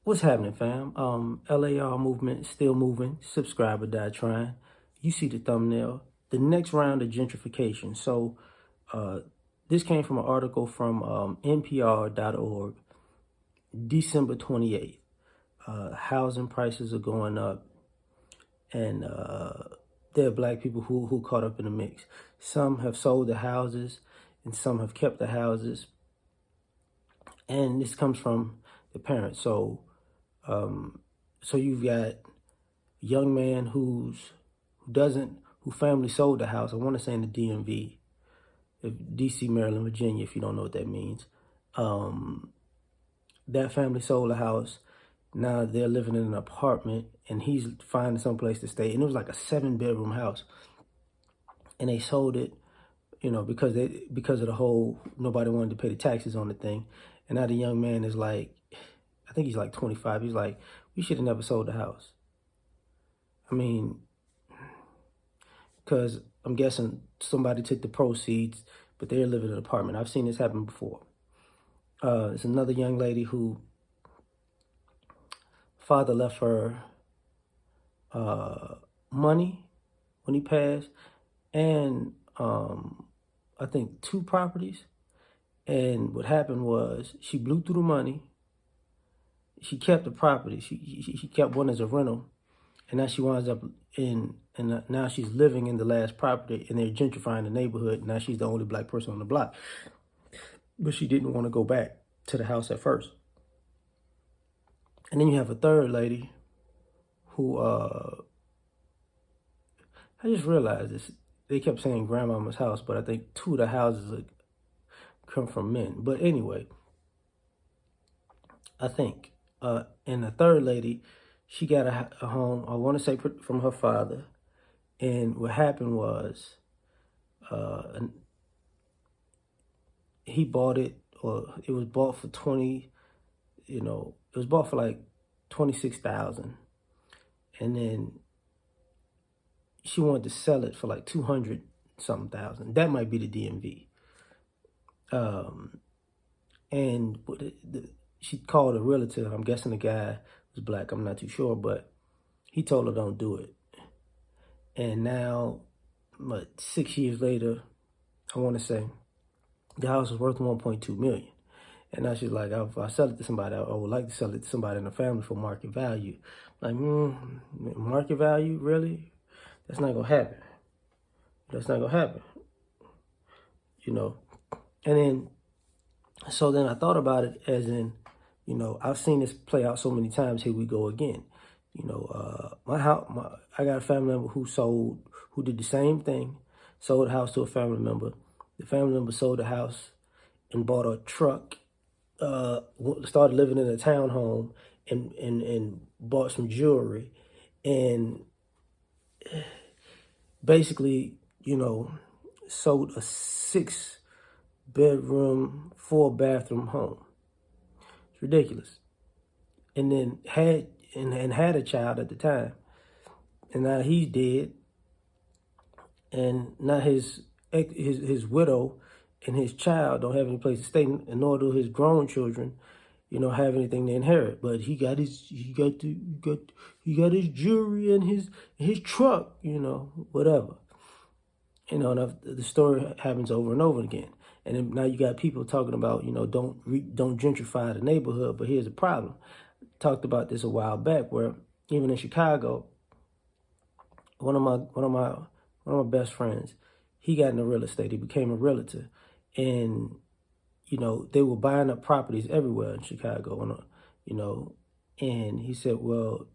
What's happening, fam? L.A.R. movement still moving. Subscribe or die trying. You see the thumbnail. The next round of gentrification. So, this came from an article from NPR.org, December 28th. Housing prices are going up, and there are black people who caught up in the mix. Some have sold the houses, and some have kept the houses. And this comes from the parents. So you've got a young man who family sold the house. I want to say in the DMV, DC, Maryland, Virginia, if you don't know what that means. That family sold the house. Now they're living in an apartment, and he's finding someplace to stay. And it was like a 7-bedroom house, and they sold it, because of the whole nobody wanted to pay the taxes on the thing. And now the young man is like, I think he's like 25. He's like, we should have never sold the house. I mean, because I'm guessing somebody took the proceeds, but they're living in an apartment. I've seen this happen before. There's another young lady who father left her money when he passed, and I think 2 properties. And what happened was she blew through the money. She kept the property. She kept one as a rental, and now she winds up now she's living in the last property, and they're gentrifying the neighborhood. Now she's the only black person on the block, but she didn't want to go back to the house at first. And then you have a third lady who I just realized this. They kept saying grandmama's house, but I think 2 of the houses come from men. But anyway, I think. And the third lady, she got a home, I want to say from her father. And what happened was he bought it, or it was bought for it was bought for like $26,000. And then she wanted to sell it for like 200 something thousand. That might be the DMV. And she called a realtor. I'm guessing the guy was black. I'm not too sure, but he told her don't do it. And now, 6 years later, I want to say, the house is worth $1.2 million. And now she's like, if I sell it to somebody, I would like to sell it to somebody in the family for market value. Like, market value? Really? That's not going to happen. That's not going to happen. And then, so then I thought about it as in, I've seen this play out so many times. Here we go again. I got a family member who did the same thing, sold a house to a family member. The family member sold the house and bought a truck, started living in a townhome, and bought some jewelry, and basically, sold a 6-bedroom, 4-bathroom home. It's ridiculous. And then had a child at the time. And now he's dead. And now his widow and his child don't have any place to stay, and nor do his grown children, have anything to inherit. But he got his jewelry and his truck, whatever. And the story happens over and over again. And then now you got people talking about, don't gentrify the neighborhood. But here's the problem. Talked about this a while back, where even in Chicago, one of my best friends, he got into real estate. He became a realtor, and they were buying up properties everywhere in Chicago, and he said, well,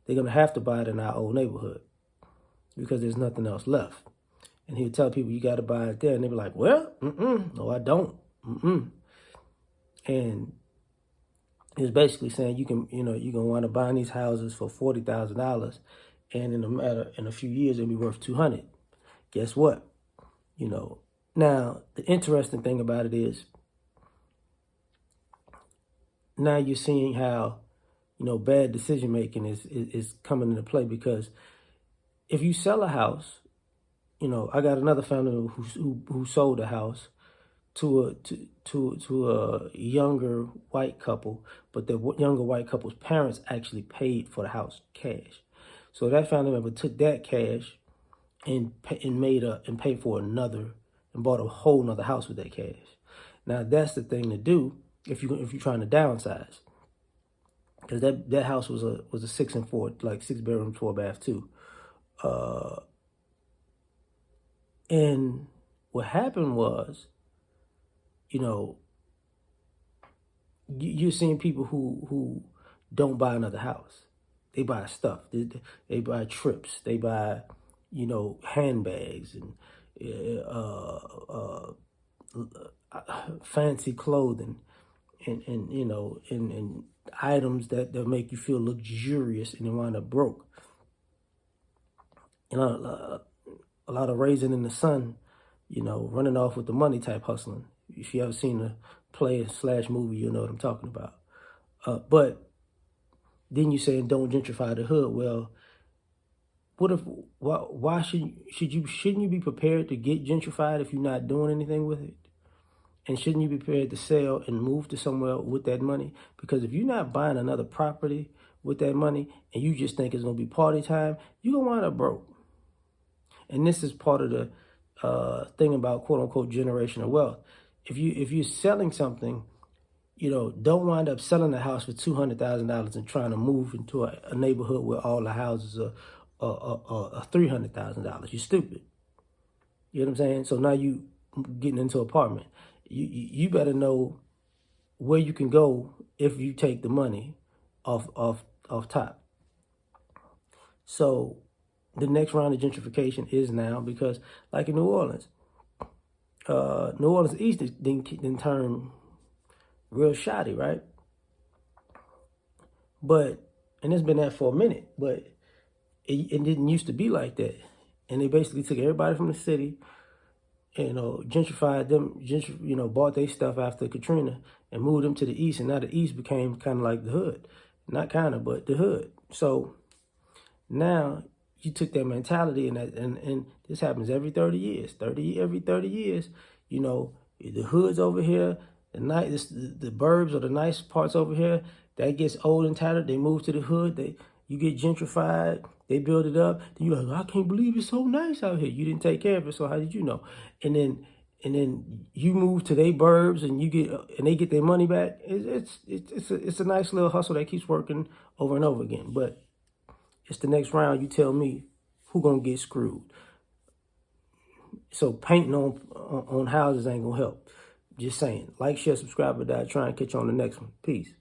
they're gonna have to buy it in our old neighborhood because there's nothing else left. And he would tell people, you got to buy it there, and they'd be like, well, no, I don't, and he was basically saying you can wind up buying these houses for $40,000, and in a few years it'll be worth $200,000. Guess what? Now the interesting thing about it is, now you're seeing how bad decision making is coming into play, because if you sell a house, I got another family who sold a house, to a younger white couple, but the younger white couple's parents actually paid for the house cash. So that family member took that cash and paid for another and bought a whole nother house with that cash. Now that's the thing to do if you're trying to downsize, because that house was a 6 and 4, like 6 bedroom, 4 bath too. And what happened was, you know, you're seeing people who don't buy another house. They buy stuff. They buy trips. They buy, handbags and fancy clothing and items that make you feel luxurious, and they wind up broke. A lot of raising in the sun, running off with the money type hustling. If you ever seen a play / movie, you'll know what I'm talking about. But then you're saying don't gentrify the hood. Well, why shouldn't you be prepared to get gentrified if you're not doing anything with it? And shouldn't you be prepared to sell and move to somewhere with that money? Because if you're not buying another property with that money and you just think it's gonna be party time, you're gonna wind up broke. And this is part of the thing about quote unquote generational wealth. If you're selling something, don't wind up selling a house for $200,000 and trying to move into a neighborhood where all the houses are $300,000. You're stupid. You know what I'm saying? So now you getting into an apartment. You better know where you can go if you take the money off top. So the next round of gentrification is now, because like in New Orleans East didn't turn real shoddy, right? And it's been that for a minute, but it didn't used to be like that. And they basically took everybody from the city, gentrified them, bought their stuff after Katrina and moved them to the East. And now the East became kind of like the hood. Not kind of, but the hood. So now you took that mentality, and this happens every 30 years. Every 30 years, the hood's over here, the burbs or the nice parts over here, that gets old and tattered. They move to the hood. You get gentrified. They build it up. Then you're like, I can't believe it's so nice out here. You didn't take care of it, so how did you know? And then you move to their burbs, and they get their money back. It's a nice little hustle that keeps working over and over again. But it's the next round. You tell me who gonna get screwed. So painting on houses ain't gonna help. Just saying. Like, share, subscribe, or die. Try and catch you on the next one. Peace.